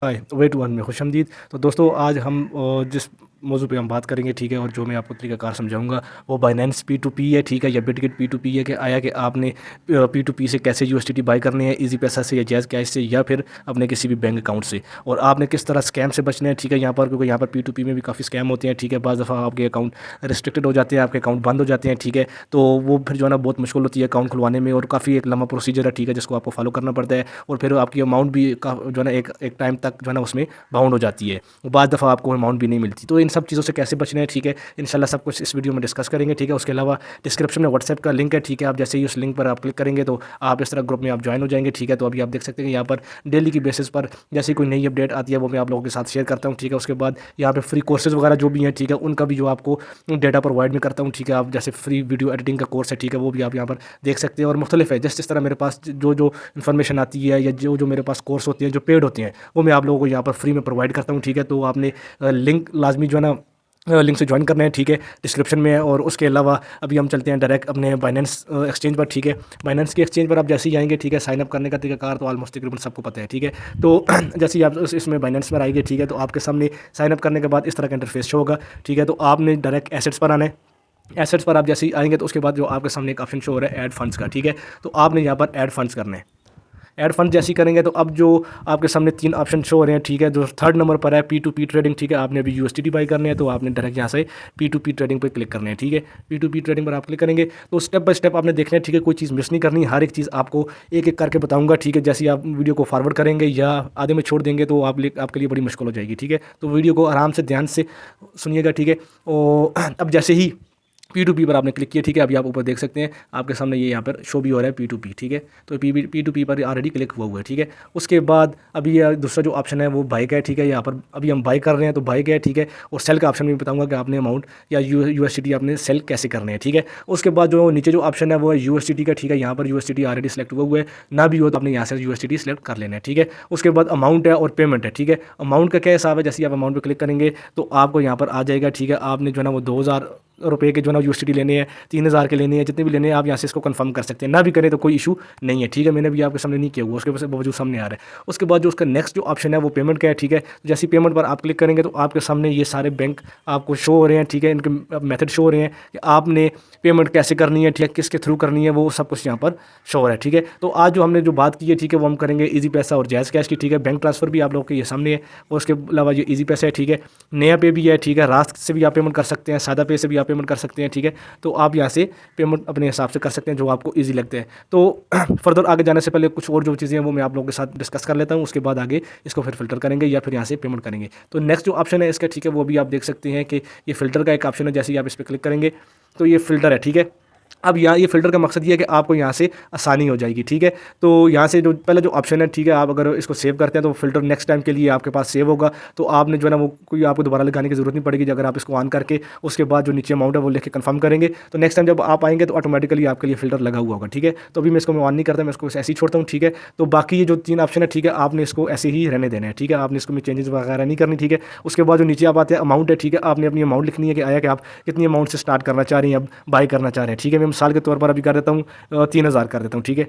Hi way to one में खुशामदीद। तो दोस्तों आज हम जिस मौजू पे हम बात करेंगे, ठीक है, और जो मैं आपको तरीकाकार समझाऊंगा वो बाइनेंस P2P है, ठीक है, या बिटगेट P2P है। कि आया कि आपने P2P से कैसे USDT बाई करने हैं, इजी पैसा से या जैज़ कैश से या फिर अपने किसी भी बैंक अकाउंट से, और आपने किस तरह स्कैम से बचना है, ठीक है, यहाँ पर, क्योंकि यहाँ पर P2P में भी काफ़ी स्कैम होते हैं, ठीक है। बाज़ दफ़ा आपके अकाउंट रिस्ट्रिक्टेड हो जाते हैं, आपके अकाउंट बंद हो जाते हैं, ठीक है। तो वो फिर जो है ना बहुत मुश्किल होती है अकाउंट खुलवाने में, और काफ़ी एक लंबा प्रोसीजर है, ठीक है, जिसको आपको फॉलो करना पड़ता है, और फिर आपकी अमाउंट भी जो है ना एक टाइम तक जो है ना उसमें बाउंड हो जाती है, और बाद दफ़ा आपको अमाउंट भी नहीं मिलती। तो इन सब चीज़ों से कैसे बचना है, ठीक है, इंशाल्लाह सब कुछ इस वीडियो में डिस्कस करेंगे, ठीक है। उसके अलावा डिस्क्रिप्शन में व्हाट्सएप का लिंक है, ठीक है। आप जैसे ही उस लिंक पर आप क्लिक करेंगे तो आप इस तरह ग्रुप में आप ज्वाइन हो जाएंगे, ठीक है। तो अभी आप देख सकते हैं कि यहाँ पर डेली की बेसिस पर जैसे कोई नई अपडेट आती है वो मैं आप लोगों के साथ शेयर करता हूँ, ठीक है। उसके बाद यहाँ पे फ्री कोर्सेज वगैरह जो भी हैं, ठीक है, उनका भी जो आपको डेटा प्रोवाइड में करता हूँ, ठीक है। आप जैसे फ्री वीडियो एडिटिंग का कोर्स है, ठीक है, वो भी आप यहाँ पर देख सकते हैं, और मुख्तलिफ है। जिस तरह मेरे पास जो जो इन्फॉर्मेशन आती है या जो जो मेरे पास कोर्स होते हैं जो पेड होते हैं वो मैं आप लोगों को यहाँ पर फ्री में प्रोवाइड करता हूँ, ठीक है। तो आपने लिंक लाजमी जो है ना लिंक से ज्वाइन करना है, ठीक है, डिस्क्रिप्शन में है। और उसके अलावा अभी हम चलते हैं डायरेक्ट अपने बाइनेंस एक्सचेंज पर, ठीक है। बाइनेंस के एक्सचेंज पर आप जैसे ही आएंगे, ठीक है, साइन अप करने का तरीकाकार तो ऑलमोस्ट तकरीबन सबको पता है, ठीक है। तो जैसे ही आप इसमें बाइनेंस पर आएंगे, ठीक है, तो आपके सामने साइन अप करने के बाद इस तरह का इंटरफेस शो होगा, ठीक है। तो आपने डायरेक्ट एसेट्स पर आना है। एसेट्स पर आप जैसे ही आएंगे तो उसके बाद जो आपके सामने एक ऑप्शन शो हो रहा है ऐड फंड्स का, ठीक है। तो आपने यहाँ पर ऐड फंड्स करना है। ऐड फंड जैसे ही करेंगे तो अब जो आपके सामने तीन ऑप्शन शो हो रहे हैं, ठीक है। जो थर्ड नंबर पर है P2P ट्रेडिंग, ठीक है, आपने अभी USDT बाई करने हैं तो आपने डायरेक्ट यहाँ से P2P ट्रेडिंग पर क्लिक करने हैं, ठीक है। P2P ट्रेडिंग पर आप क्लिक करेंगे तो स्टेप बाय स्टेप आपने देखना है, ठीक है, कोई चीज़ मिस नहीं करनी, हर एक चीज़ आपको एक एक करके बताऊंगा, ठीक है। जैसे ही आप वीडियो को फॉरवर्ड करेंगे या आधे में छोड़ देंगे तो आपके लिए बड़ी मुश्किल हो जाएगी, ठीक है। तो वीडियो को आराम से ध्यान से सुनिएगा, ठीक है। और अब जैसे ही P2P पर आपने क्लिक किया, ठीक है, अभी आप ऊपर देख सकते हैं आपके सामने ये यहाँ पर शो भी हो रहा है P2P, ठीक है। तो P2P पर ऑलरेडी क्लिक हुआ हुआ है, ठीक है। उसके बाद अभी यह दूसरा जो ऑप्शन है वो बाई का है, ठीक है। यहाँ पर अभी हम बाई कर रहे हैं तो बाई का है, ठीक है। और सेल का ऑप्शन भी बताऊंगा कि आपने अमाउंट या USDT आपने सेल कैसे करने हैं, ठीक है। उसके बाद जो नीचे जो ऑप्शन है वो है USDT का, ठीक है। यहाँ पर USDT ऑलरेडी सेलेक्ट हुआ हुआ है, ना भी हो तो आपने यहाँ से USDT सेलेक्ट कर लेना है, ठीक है। उसके बाद अमाउंट है और पेमेंट है, ठीक है। अमाउंट का क्या हिसाब है, जैसे आप अमाउंट पर क्लिक करेंगे तो आपको यहाँ पर आ जाएगा, ठीक है। आपने जो है ना वो 2000 रुपये के जो ना USDT लेने हैं, 3000 के लेने हैं, जितने भी लेने हैं आप यहाँ से इसको कंफर्म कर सकते हैं, ना भी करें तो कोई इशू नहीं है, ठीक है। मैंने भी आपके सामने नहीं किया हुआ, उसके बावजूद सामने आ रहा है। उसके बाद जो उसका नेक्स्ट जो ऑप्शन है वो पेमेंट का है, ठीक है। जैसे पेमेंट पर आप क्लिक करेंगे तो आपके सामने ये सारे बैंक आपको शो हो रहे हैं, ठीक है। इनके मेथड शो हो रहे हैं कि आपने पेमेंट कैसे करनी है, ठीक है, किसके थ्रू करनी है, वो सब कुछ यहाँ पर शो हो रहा है, ठीक है। तो आज जो हमने जो बात की है, ठीक है, वो हम करेंगे ईजी पैसा और जैज़ कैश की, ठीक है। बैंक ट्रांसफ़र भी आप लोगों के ये सामने है, और उसके अलावा ये ईजी पैसा है, ठीक है। नया पे भी है, ठीक है। रास्त से भी आप पेमेंट कर सकते हैं, सादा पे से भी आप पेमेंट कर सकते हैं, ठीक है। तो आप यहाँ से पेमेंट अपने हिसाब से कर सकते हैं जो आपको ईजी लगते हैं। तो फर्दर आगे जाने से पहले कुछ और जो चीज़ें हैं वो मैं आप लोगों के साथ डिस्कस कर लेता हूँ, उसके बाद आगे इसको फिर फिल्टर करेंगे या फिर यहाँ से पेमेंट करेंगे। तो नेक्स्ट जो ऑप्शन है इसका, ठीक है, वो भी आप देख सकते हैं कि ये फिल्टर का एक ऑप्शन है। जैसे ही आप इस पर क्लिक करेंगे तो ये फिल्टर है, ठीक है। अब यहाँ ये फ़िल्टर का मकसद ये है कि आपको यहाँ से आसानी हो जाएगी, ठीक है। तो यहाँ से जो पहले जो ऑप्शन है, ठीक है, आप अगर इसको सेव करते हैं तो फ़िल्टर नेक्स्ट टाइम के लिए आपके पास सेव होगा, तो आपने जो है ना वो कोई आपको दोबारा लगाने की ज़रूरत नहीं पड़ेगी। अगर आप इसको ऑन करके उसके बाद जो नीचे अमाउंट है वो लिख के कन्फर्म करेंगे तो नेक्स्ट टाइम जब आप आएंगे तो ऑटोमेटिकली आपके लिए फ़िल्टर लगा हुआ होगा, ठीक है। तो अभी मैं इसको ऑन नहीं करता, मैं इसको ऐसे ही छोड़ता हूँ, ठीक है। तो बाकी ये जो तीन ऑप्शन है, ठीक है, आपने इसको ऐसे ही रहने देना है, ठीक है। आपने इसको में चेंजेस वगैरह नहीं करनी, ठीक है। उसके बाद जो नीचे आप आते हैं अमाउंट है, ठीक है, आपने अपनी अमाउंट लिखनी है कि आया कि आप कितनी अमाउंट से स्टार्ट करना चाह रही हैं, अब बाई करना चाह रहे हैं, ठीक है। मैं मिसाल के तौर पर अभी कर देता हूँ 3000 कर देता हूँ, ठीक है।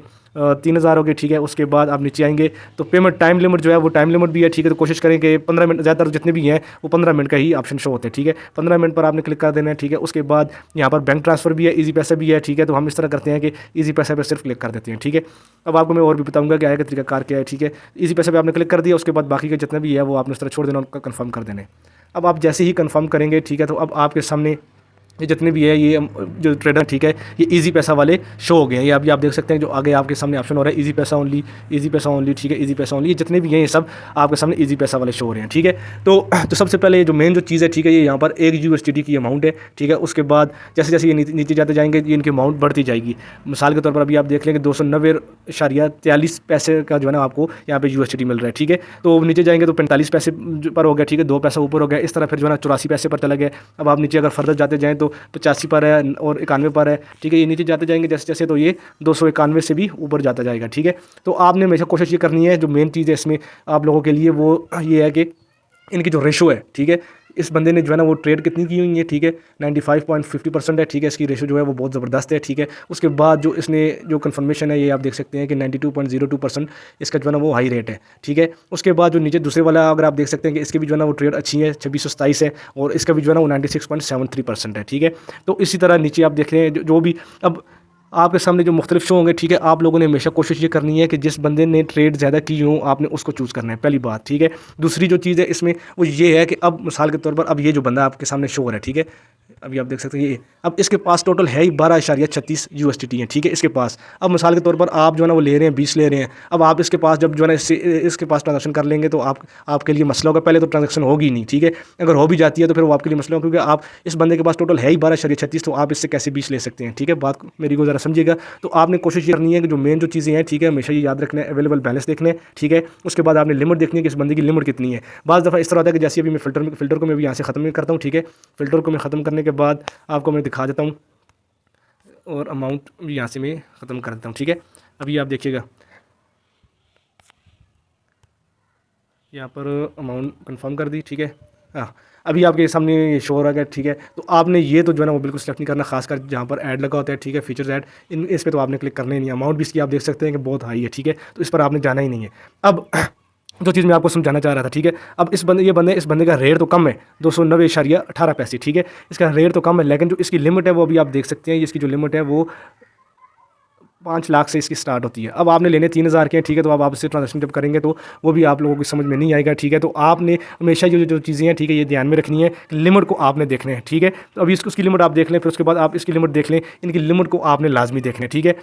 3000 हो गए, ठीक है। उसके बाद आप नीचे आएंगे तो पेमेंट टाइम लिमिट जो है वो टाइम लिमिट भी है, ठीक है। तो कोशिश करें कि 15 मिनट, ज़्यादातर जितने भी हैं वो 15 मिनट का ही ऑप्शन शो होते हैं, ठीक है। 15 मिनट पर आपने क्लिक कर देना है, ठीक है। उसके बाद यहाँ पर बैंक ट्रांसफ़र भी है, ईजी पैसा भी है, ठीक है। तो हम इस तरह करते हैं कि ईजी पैसा पर सिर्फ क्लिक कर देते हैं, ठीक है। अब आपको मैं और भी बताऊँगा कि आएगा तरीकाकार क्या है, ठीक है। ईजी पैसा पर आपने क्लिक कर दिया, उसके बाद बाकी का जितना भी है वो आपने इस तरह छोड़ देना, उनका कन्फर्म कर देना है। अब आप जैसे ही कन्फर्म करेंगे, ठीक है, तो अब आपके सामने ये जितने भी है ये जो ट्रेडर, ठीक है, ये इजी पैसा वाले शो हो गए हैं। ये अभी आप देख सकते हैं जो आगे आपके सामने ऑप्शन हो रहा है इजी पैसा ओनली, इजी पैसा ओनली, ठीक है, इजी पैसा ओनली। ये जितने भी हैं ये सब आपके सामने इजी पैसा वाले शो हो रहे हैं, ठीक है। तो सबसे पहले ये जो मेन जो चीज़ है, ठीक है, ये यहाँ पर 1 USDT की अमाउंट है, ठीक है। उसके बाद जैसे जैसे ये नीचे जाते जाएंगे ये इनकी अमाउंट बढ़ती जाएगी। मिसाल के तौर पर अभी आप देख लेंगे 290.43 पैसे का जो है ना आपको यहाँ पे USDT मिल रहा है, ठीक है। तो नीचे जाएंगे तो 45 पैसे पर हो गया, ठीक है, 2 पैसा ऊपर हो गया। इस तरह फिर जो है ना 84 पैसे पर चला गया। अब आप नीचे अगर फर्दर जाते जाएँ तो 85 पर है और 91 पर है, ठीक है। ये नीचे जाते जाएंगे जैसे जैसे तो ये 291 से भी ऊपर जाता जाएगा, ठीक है। तो आपने हमेशा कोशिश ये करनी है, जो मेन चीज़ है इसमें आप लोगों के लिए वो ये है कि इनकी जो रेशो है, ठीक है, इस बंदे ने जो है ना वो ट्रेड कितनी की हुई है, ठीक है 95.50% है, ठीक है। इसकी रेशो जो है वो बहुत ज़बरदस्त है, ठीक है। उसके बाद जो इसने जो कन्फर्मेशन है ये आप देख सकते हैं कि 92.02% इसका जो है ना वो हाई रेट है, ठीक है। उसके बाद जो नीचे दूसरे वाला अगर आप देख सकते हैं कि इसकी भी जो है ना वो ट्रेड अच्छी है, 2627 है, और इसका भी जो है ना वो 96.73% है, ठीक है। तो इसी तरह नीचे आप देख रहे हैं जो भी अब आपके सामने जो मुख्तलिफ शो होंगे, ठीक है। आप लोगों ने हमेशा कोशिश ये करनी है कि जिस बंदे ने ट्रेड ज़्यादा की हो आपने उसको चूज़ करना है, पहली बात, ठीक है। दूसरी जो चीज़ है इसमें वो ये है कि अब मिसाल के तौर पर अब ये जो बंदा आपके सामने शो हो रहा है, ठीक है, अभी आप देख सकते हैं ये, अब इसके पास टोटल है ही 12.36 USDT है, ठीक है इसके पास। अब मिसाल के तौर पर आप जो है ना वो ले रहे हैं 20 ले रहे हैं, अब आप इसके पास जब जो है ना इसके पास ट्रांजेक्शन कर लेंगे तो आपके लिए मसला होगा। पहले तो ट्रांजेक्शन होगी नहीं, ठीक है। अगर हो भी जाती है तो फिर वो आपके लिए मसला होगा, क्योंकि आप इस बंदे के पास टोटल है ही 12.36, तो आप इससे कैसे 20 ले सकते हैं, ठीक है। बात मेरी को ज़रा समझिएगा। तो आपने कोशिश ये करनी है कि जो मेन जो चीज़ें हैं, ठीक है, हमेशा ये याद रखना है, अवेलेबल बैलेंस देखना है, ठीक है। उसके बाद आपने लिमिट देखनी है कि इस बंदे की लिमिट कितनी है। बाज़ दफ़ा इस तरह होता है कि जैसे अभी मैं फ़िल्टर को मैं भी यहाँ से ख़त्म करता हूँ, ठीक है। फ़िल्टर को मैं ख़त्म करने के बाद आपको मैं दिखा देता हूँ, और अमाउंट भी यहाँ से मैं ख़त्म कर देता हूँ, ठीक है। अभी आप देखिएगा यहाँ पर अमाउंट कंफर्म कर दी, ठीक है। हाँ, अभी आपके सामने ये शो हो रहा है, ठीक है। तो आपने ये तो जो है ना वो बिल्कुल सेलेक्ट नहीं करना, खासकर जहाँ पर ऐड लगा होता है, ठीक है, फीचर्स ऐड, इस पर तो आपने क्लिक करना ही नहीं। अमाउंट भी इसकी आप देख सकते हैं कि बहुत हाई है, ठीक है, तो इस पर आपने जाना ही नहीं है। अब जो चीज़ मैं आपको समझाना चाह रहा था, ठीक है, अब इस बंदे का रेट तो कम है, 290.18 पैसे, ठीक है। इसका रेट तो कम है, लेकिन जो इसकी लिमिट है वो अभी आप देख सकते हैं, इसकी जो लिमिट है वो 5 लाख से इसकी स्टार्ट होती है। अब आपने लेने 3000 के हैं, ठीक है, तो अब आप इससे ट्रांजेक्शन जब करेंगे तो वो भी आप लोगों की समझ में नहीं आएगा, ठीक है। तो आपने हमेशा ये जो चीज़ें हैं, ठीक है, ये ध्यान में रखनी है कि लिमिट को आपने देखना है, ठीक है। तो अभी उसकी लिमिट आप देख लें, फिर उसके बाद आप इसकी लिमिट देख लें, इनकी लिमिट को आपने लाजमी देखना है, ठीक है।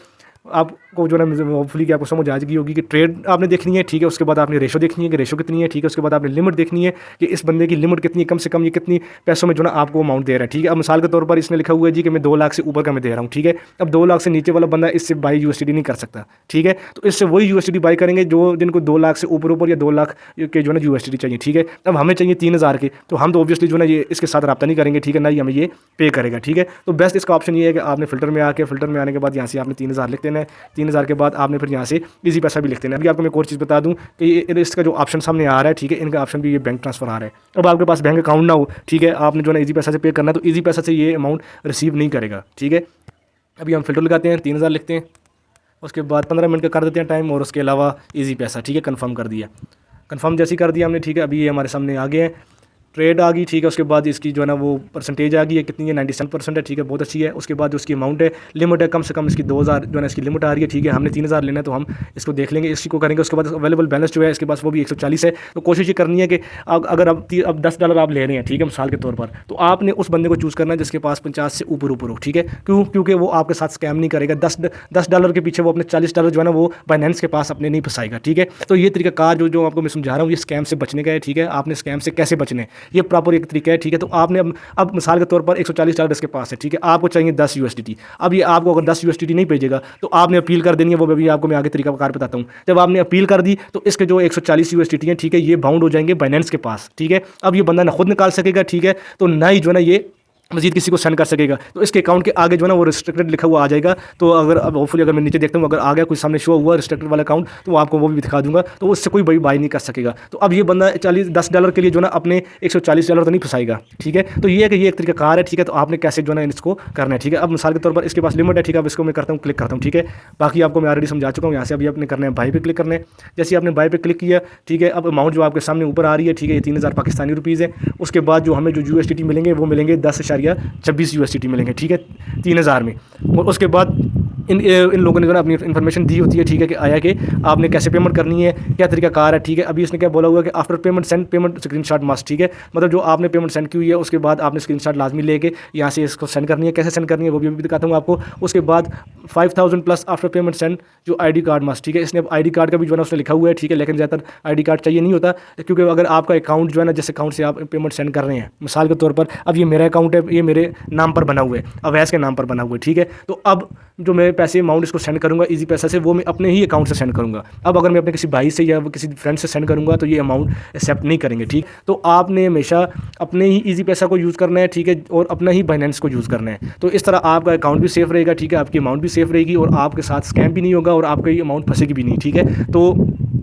आपको जो है ना होपफुली कि आपको समझ आ गई होगी कि ट्रेड आपने देखनी है, ठीक है। उसके बाद आपने रेशो देखनी है कि रेशो कितनी है, ठीक है। उसके बाद आपने लिमिट देखनी है कि इस बंदे की लिमिट कितनी है, कम से कम ये कितनी पैसों में जो ना आपको अमाउंट दे रहा है, ठीक है। अब मिसाल के तौर पर इसने लिखा हुआ है जी कि मैं 2 लाख से ऊपर का मैं दे रहा हूँ, ठीक है। अब 2 लाख से नीचे वाला बंदा इससे बाई USDT नहीं कर सकता, ठीक है। तो इससे वही USDT बाई करेंगे जो जिनको 2 लाख से ऊपर या 2 लाख के जो है ना USDT चाहिए, ठीक है। अब हमें चाहिए 3000 के, तो हम तो ऑब्वियसली जो है ना ये इसके साथ रब्ता नहीं करेंगे, ठीक है, ना ही हमें ये पे करेगा, ठीक है। तो बेस्ट इसका ऑप्शन ये है कि आपने फ़िल्टर में आने के बाद यहाँ से आपने 3000 लिख देना है। 3000 के बाद आपने फिर यहाँ से इजी पैसा भी लिख देना है। अभी आपको मैं एक और चीज़ बता दूँ कि ये इसका जो ऑप्शन सामने आ रहा है, ठीक है, इनका ऑप्शन भी ये बैंक ट्रांसफ़र आ रहा है। अब आपके पास बैंक अकाउंट ना हो, ठीक है, आपने जो है ना इजी पैसा से पे करना है, तो इजी पैसा से ये अमाउंट रिसीव नहीं करेगा, ठीक है। अभी हम फ़िल्टर लगाते हैं, 3000 लिखते हैं, उसके बाद 15 मिनट का कर देते हैं टाइम, और उसके अलावा इजी पैसा, ठीक है, कन्फर्म कर दिया। कन्फर्म जैसे ही कर दिया हमने, ठीक है, अभी ये हमारे सामने आ गए हैं, ट्रेड आ गई, ठीक है। उसके बाद इसकी जो है ना वो परसेंटेज आ गई है, कितनी है, 97% है, ठीक है, बहुत अच्छी है। उसके बाद जो उसकी अमाउंट है, लिमिट है, कम से कम इसकी 2000 जो है ना इसकी लिमिट आ रही है, ठीक है। हमने 3000 लेना है तो हम इसको देख लेंगे, इसी को करेंगे। उसके बाद अवेलेबल बैलेंस जो है इसके पास वो भी 140 है। तो कोशिश ये करनी है कि अगर अब $10 आप ले रहे हैं, ठीक है, मिसाल के तौर पर, तो आपने उस बंदे को चूज़ करना है जिसके पास 50 से ऊपर हो, ठीक है। क्योंकि वो आपके साथ स्कैम नहीं करेगा। $10 के पीछे वो अपने $40 जो है ना वो बाइनेंस के पास अपने नहीं फंसाएगा, ठीक है। तो ये तरीकाकार जो आपको मैं समझा रहा हूँ, ये स्कैम से बचने का है, ठीक है। आपने स्कैम से कैसे बचने हैं, ये प्रॉपर एक तरीका है, ठीक है। तो आपने अब मिसाल के तौर पर $140 इसके पास है, ठीक है, आपको चाहिए 10 USDT। अब ये आपको अगर 10 USDT नहीं भेजेगा तो आपने अपील कर देनी है, वो भी आपको मैं आगे तरीका कार बताता हूँ। जब आपने अपील कर दी तो इसके जो 140 USDT हैं, ठीक है, ये बाउंड हो जाएंगे बाइनेंस के पास, ठीक है। अब ये बंदा ना खुद निकाल सकेगा, ठीक है, तो ना ही जो है ना ये मजीद किसी को सेंड कर सकेगा। तो इसके अकाउंट के आगे जो है ना वो रिस्ट्रिक्टेड लिखा हुआ आ जाएगा। तो अगर अब होपफुली अगर मैं नीचे देखता हूँ, अगर आ गया कुछ सामने शो हुआ रिस्ट्रिक्टेड वाला अकाउंट, तो आपको वो भी दिखा दूंगा, तो उससे कोई बाई नहीं कर सकेगा। तो अब ये बंदा $10 के लिए जो ना अपने $140 तो नहीं फंसाएगा, ठीक है। तो ये है कि ये एक तरीका कार है, ठीक है। तो आपने कैसे जो है ना इसको करना है, ठीक है। अब मिसाल के तौर पर इसके पास लिमिट है, ठीक है, अब इसको मैं करता हूँ, क्लिक करता हूँ, ठीक है। बाकी आपको मैं ऑलरेडी समझा चुका हूँ। यहाँ से अभी आपने करना है बाई पे क्लिक करना है। जैसे आपने बाई पे क्लिक किया, ठीक है, अब अमाउंट जो आपके सामने ऊपर आ रही है, ठीक है, ये 3000 पाकिस्तानी रुपीज़ है। उसके बाद जो हमें जो USDT मिलेंगे वो मिलेंगे 10.26 USDT मिलेंगे, ठीक है, 3000 में। और उसके बाद इन लोगों ने जो ना अपनी इन्फॉर्मेशन दी होती है, ठीक है, कि आया कि आपने कैसे पेमेंट करनी है, क्या तरीका कार है, ठीक है। अभी इसने क्या बोला हुआ है कि after payment send payment screenshot must, ठीक है। मतलब जो आपने पेमेंट सेंड की हुई है उसके बाद आपने स्क्रीनशॉट लाजमी लेके यहाँ से इसको सेंड करनी है। कैसे सेंड करनी है वो भी दिखाता हूँ आपको। उसके बाद 5000 प्लस आफ्टर पेमेंट सेंड जो ID कार्ड मस्ट, ठीक है। इसने अब ID कार्ड का भी जो है ना उसने लिखा हुआ है, ठीक है, लेकिन ज़्यादातर ID कार्ड चाहिए नहीं होता, क्योंकि अगर आपका अकाउंट जो है ना जिस अकाउंट से आप पेमेंट सेंड कर रहे हैं, मिसाल के तौर पर अब ये मेरा अकाउंट है, ये मेरे नाम पर बना हुआ है, अवैस के नाम पर बना हुआ है, ठीक है। तो अब जो मैं पैसे अमाउंट इसको सेंड करूँगा इजी पैसा से, वो मैं अपने ही अकाउंट से सेंड करूँगा। अब अगर मैं अपने किसी भाई से या किसी फ्रेंड से सेंड करूँगा तो ये अमाउंट एक्सेप्ट नहीं करेंगे, ठीक। तो आपने हमेशा अपने ही इजी पैसा को यूज़ करना है, ठीक है, और अपना ही बाइनेंस को यूज़ करना है। तो इस तरह आपका अकाउंट भी सेफ रहेगा, ठीक है, आपकी अमाउंट भी सेफ रहेगी, और आपके साथ स्कैम भी नहीं होगा, और आपका ये अमाउंट फंसेगी भी नहीं, ठीक है। तो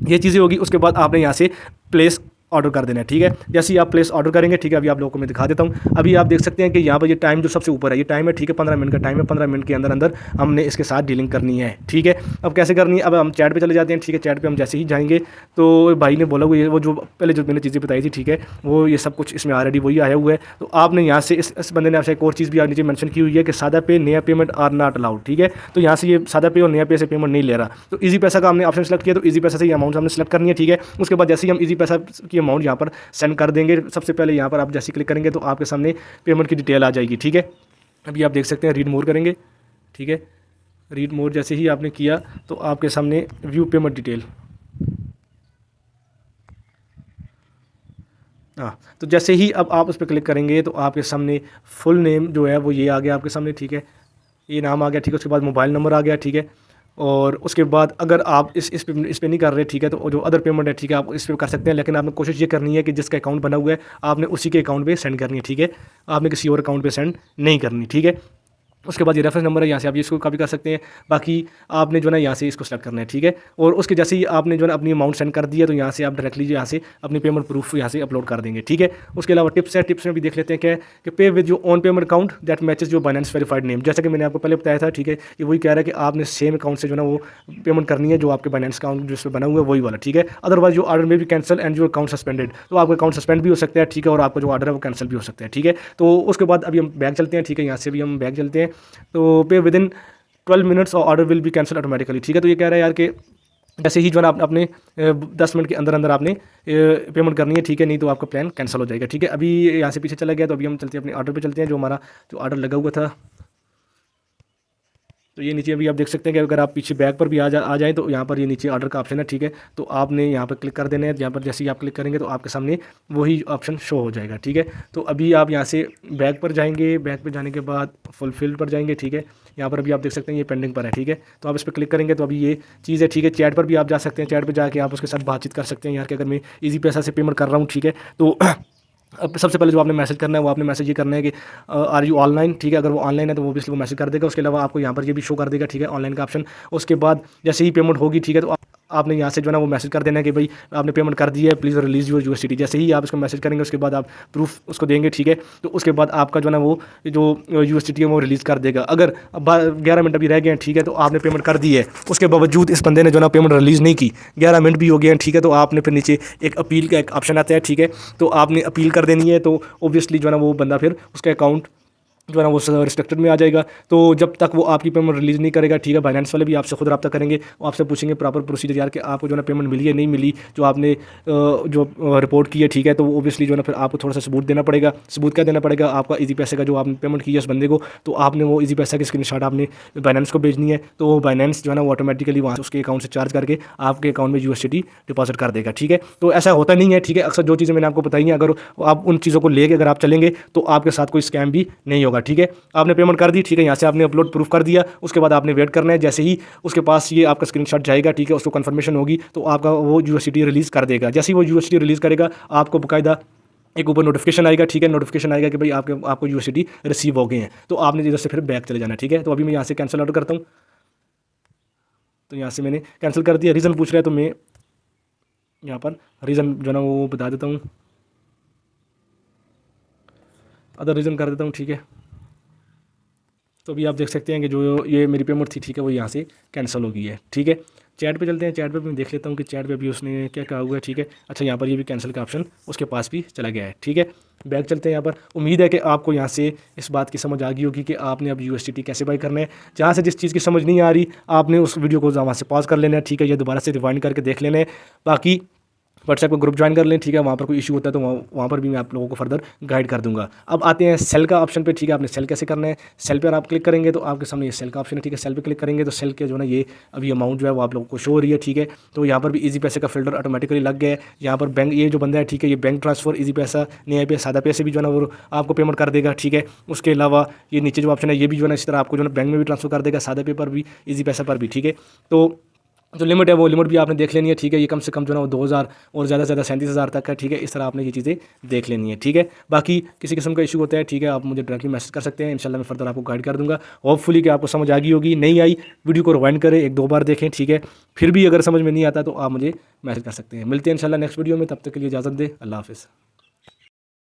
ये चीज़ें होगी। उसके बाद आपने यहाँ से प्लेस ऑर्डर कर देना है, ठीक है। जैसे ही आप प्लेस ऑर्डर करेंगे, ठीक है, अभी आप लोगों को मैं दिखा देता हूँ। अभी आप देख सकते हैं कि यहाँ पर ये टाइम जो सबसे ऊपर है, ये टाइम है, ठीक है, 15 मिनट का टाइम है। 15 मिनट के अंदर अंदर हमने इसके साथ डीलिंग करनी है, ठीक है। अब कैसे करनी है, अब हम चैट पे चले जाते हैं, ठीक है। चैट पे हम जैसे ही जाएंगे तो भाई ने बोला वो जो पहले जो मैंने चीज़ें बताई थी, ठीक है, वो ये सब कुछ इसमें ऑलरेडी वही आया हुआ है। तो आपने यहाँ से इस बंदे ने आपसे एक और चीज़ भी नीचे मेंशन की हुई है कि सादा पे नया पेमेंट आर नॉट अलाउड, ठीक है। तो यहाँ से ये सादा पे और नया पे से पेमेंट नहीं ले रहा। तो ईजी पैसा का हमने ऑप्शन सेलेक्ट किया, तो ईजी पैसा से ये अमाउंट हमने सेलेक्ट करनी है, ठीक है। उसके बाद जैसे ही हम ईजी पैसा की अमाउंट यहाँ पर सेंड कर देंगे, सबसे पहले यहाँ पर आप जैसे क्लिक करेंगे तो आपके सामने पेमेंट की डिटेल आ जाएगी, ठीक है। अभी आप देख सकते हैं, रीड मोर करेंगे, ठीक है। रीड मोर जैसे ही आपने किया तो आपके सामने व्यू पेमेंट डिटेल, हाँ, तो जैसे ही अब आप उस पर क्लिक करेंगे तो आपके सामने फुल नेम जो है वो ये आ गया आपके सामने, ठीक है। ये नाम आ गया, ठीक है। उसके बाद मोबाइल नंबर आ गया, ठीक है। और उसके बाद अगर आप इस पे नहीं कर रहे, ठीक है, तो जो अदर पेमेंट है, ठीक है, आप इस पर कर सकते हैं। लेकिन आपने कोशिश ये करनी है कि जिसका अकाउंट बना हुआ है आपने उसी के अकाउंट पे सेंड करनी है, ठीक है। आपने किसी और अकाउंट पे सेंड नहीं करनी, ठीक है। उसके बाद ये रेफरेंस नंबर है, यहाँ से आप इसको कॉपी कर सकते हैं। बाकी आपने जो है ना यहाँ से इसको सेलेक्ट करना है, ठीक है। और उसके जैसे ही आपने जो है अपनी अमाउंट सेंड कर दिया तो यहाँ से आप डायरेक्टली यहाँ से अपनी पेमेंट प्रूफ यहाँ से अपलोड कर देंगे, ठीक है। उसके अलावा टिप्स है, टिप्स में भी देख लेते हैं क्या कि पे with your own payment account that matches your Binance verified name. जैसा कि मैंने आपको पहले बताया था, ठीक है, कि वही कह रहा है कि आपने सेम अकाउंट से जो है ना वो पेमेंट करनी है जो आपके बाइनेंस अकाउंट जिस पर बना हुआ है वही वाला, ठीक है। अदरवाइज जो ऑर्डर में भी cancel and your account suspended, तो आपका अकाउंट सस्पेंड भी हो सकता है, ठीक है, और आपका जो ऑर्डर है वो कैंसिल भी हो सकता है, ठीक है। तो उसके बाद अभी हम बैक चलते हैं, ठीक है। यहाँ से भी हम बैक चलते हैं तो पे विद इन 12 मिनट्स और order will be cancel automatically, ठीक है। तो ये कह रहा है यार कि जैसे ही जो है ना आपने 10 मिनट के अंदर अंदर आपने पेमेंट करनी है, ठीक है, नहीं तो आपका प्लान कैंसिल हो जाएगा, ठीक है। अभी यहाँ से पीछे चला गया तो अभी हम चलते हैं अपने ऑर्डर पे चलते हैं, जो हमारा जो ऑर्डर लगा हुआ था। तो ये नीचे अभी आप देख सकते हैं कि अगर आप पीछे बैक पर भी आ जाएँ तो यहाँ पर ये नीचे ऑर्डर का ऑप्शन है, ठीक है। तो आपने यहाँ पर क्लिक कर देना है। यहाँ पर जैसे ही आप क्लिक करेंगे तो आपके सामने वही ऑप्शन शो हो जाएगा, ठीक है। तो अभी आप यहाँ से बैक पर जाएंगे, बैक पर जाने के बाद फुलफिल पर जाएंगे, ठीक है। यहाँ पर अभी आप देख सकते हैं ये पेंडिंग पर है, ठीक है। तो आप इस पर क्लिक करेंगे तो अभी ये चीज़ है, ठीक है। चैट पर भी आप जा सकते हैं, चैट पर जाके आप उसके साथ बातचीत कर सकते हैं यार कि अगर मैं ईजी पैसा से पेमेंट कर रहा हूँ, ठीक है। तो अब सबसे पहले जो आपने मैसेज करना है वो आपने मैसेज ये करना है कि आर यू ऑनलाइन, ठीक है। अगर वो ऑनलाइन है तो वो भी वो मैसेज कर देगा। उसके अलावा आपको यहाँ पर ये भी शो कर देगा, ठीक है, ऑनलाइन का ऑप्शन। उसके बाद जैसे ही पेमेंट होगी, ठीक है, तो आपने यहाँ से जो है ना वो मैसेज कर देना है कि भाई आपने पेमेंट कर दी है, प्लीज़ रिलीज़ योर यूएसडीटी। जैसे ही आप इसको मैसेज करेंगे उसके बाद आप प्रूफ उसको देंगे, ठीक है। तो उसके बाद आपका जो है ना वो जो यूएसडीटी है वो रिलीज़ कर देगा। अगर 11 मिनट अभी रह गए हैं, ठीक है, तो आपने पेमेंट कर दी है, उसके बावजूद इस बंदे ने जो है ना पेमेंट रिलीज़ नहीं की, 11 मिनट भी हो गए हैं, ठीक है, तो आपने फिर नीचे एक अपील का एक ऑप्शन आता है, ठीक है। तो आपने अपील कर देनी है। तो ऑब्वियसली जो है ना वो बंदा फिर उसका अकाउंट जो है ना वो रिस्ट्रिक्टेड में आ जाएगा। तो जब तक वो आपकी पेमेंट रिलीज़ नहीं करेगा, ठीक है, बाइनेंस वाले भी आपसे खुद रब्ता करेंगे, वो आपसे पूछेंगे प्रॉपर प्रोसीजर यार कि आपको जो है ना पेमेंट मिली है नहीं मिली, जो आपने जो रिपोर्ट की है, ठीक है। तो ओबियसली जो है ना फिर आपको थोड़ा सा सबूत देना पड़ेगा। सबूत क्या देना पड़ेगा आपका ईजी पैसे का जो आपने पेमेंट की है उस बंदे को, तो आपने वो ईजी पैसा की स्क्रीनशॉट आपने बाइनेंस को भेजनी है। तो वो बाइनेंस जो है ना वो ऑटोमेटिकली वहाँ से उसके अकाउंट से चार्ज करके आपके अकाउंट में यूएसडीटी डिपॉजिट कर देगा, ठीक है। तो ऐसा होता नहीं है, ठीक है। अक्सर जो चीज़ें मैंने आपको बताई हैं अगर आप उन चीज़ों को लेके अगर आप चलेंगे तो आपके साथ कोई स्कैम भी नहीं होगा, ठीक है। आपने पेमेंट कर दी, ठीक है, यहाँ से आपने अपलोड प्रूफ कर दिया। उसके बाद आपने वेट करना है, जैसे ही उसके पास ये आपका स्क्रीनशॉट जाएगा, ठीक है, उसको कंफर्मेशन होगी तो आपका वो यूएसडीटी रिलीज़ कर देगा। जैसे ही वो यूएसडीटी रिलीज़ करेगा आपको बाकायदा एक ऊपर नोटिफिकेशन आएगा, ठीक है। नोटिफिकेशन आएगा कि भाई आपको यूएसडीटी रिसीव हो गए हैं। तो आपने इधर से फिर बैक चले जाना, ठीक है। तो अभी मैं यहाँ से कैंसिल ऑर्डर करता हूँ। तो यहाँ से मैंने कैंसिल कर दिया। रीज़न पूछ रहा है तो मैं यहाँ पर रीज़न जो है ना वो बता देता हूँ, अदर रीज़न कर देता हूँ, ठीक है। तो अभी आप देख सकते हैं कि जो ये मेरी पेमेंट थी, ठीक है, वो यहाँ से कैंसिल हो गई है, ठीक है। चैट पे चलते हैं। चैट पे मैं देख लेता हूँ कि चैट पे भी उसने क्या कहा हुआ है, ठीक है। अच्छा, यहाँ पर ये भी कैंसिल का ऑप्शन उसके पास भी चला गया है, ठीक है। बैक चलते हैं। यहाँ पर उम्मीद है कि आपको यहाँ से इस बात की समझ आ गई होगी कि आपने अब यूएसडीटी कैसे बाई करना है। जहाँ से जिस चीज़ की समझ नहीं आ रही आपने उस वीडियो को वहाँ से पॉज कर लेना है, ठीक है, या दोबारा से रिवाइंड करके देख लेना है। बाकी व्हाट्सएप का ग्रुप ज्वाइन कर लें, ठीक है। वहाँ पर कोई इशू होता है तो वहाँ पर भी मैं आप लोगों को फर्दर गाइड कर दूंगा। अब आते हैं सेल का ऑप्शन पे, ठीक है। आपने सेल कैसे करना है, सेल पर आप क्लिक करेंगे तो आपके सामने ये सेल का ऑप्शन है, ठीक है। सेल पे क्लिक करेंगे तो सेल के जो है ना ये अभी अमाउंट जो है वो आप लोगों को शो हो रही है, ठीक है। तो यहाँ पर भी ईजी पैसे का फिल्टर ऑटोमेटिकली लग गया है। यहाँ पर बैंक ये जो बंदा है, ठीक है, ये बैंक ट्रांसफर ईजी पैसा नया पे सादा पैसे भी जो है ना वो आपको पेमेंट कर देगा, ठीक है। उसके अलावा ये नीचे जो ऑप्शन है ये भी जो है ना इस तरह आपको जो है बैंक में भी ट्रांसफर कर देगा, सादा पे पर भी ईजी पैसा पर भी, ठीक है। तो जो लिमिट है वो लिमिट भी आपने देख लेनी है, ठीक है। ये कम से कम जो है ना वो 2000 और ज़्यादा से ज़्यादा 37,000 तक है, ठीक है। इस तरह आपने ये चीज़ें देख लेनी है, ठीक है। बाकी किसी किस्म का इशू होता है, ठीक है, आप मुझे डायरेक्टली मैसेज कर सकते हैं, इंशाल्लाह मैं फर्दर आपको गाइड कर दूंगा। होपफुली कि आपको समझ आ गई होगी, नहीं आई वीडियो को रिवाइंड करें, एक दो बार देखें, ठीक है। फिर भी अगर समझ में नहीं आता तो आप मुझे मैसेज कर सकते हैं। मिलते हैं इंशाल्लाह नेक्स्ट वीडियो में, तब तक के लिए इजाज़त दें, अल्लाह हाफ़िज़।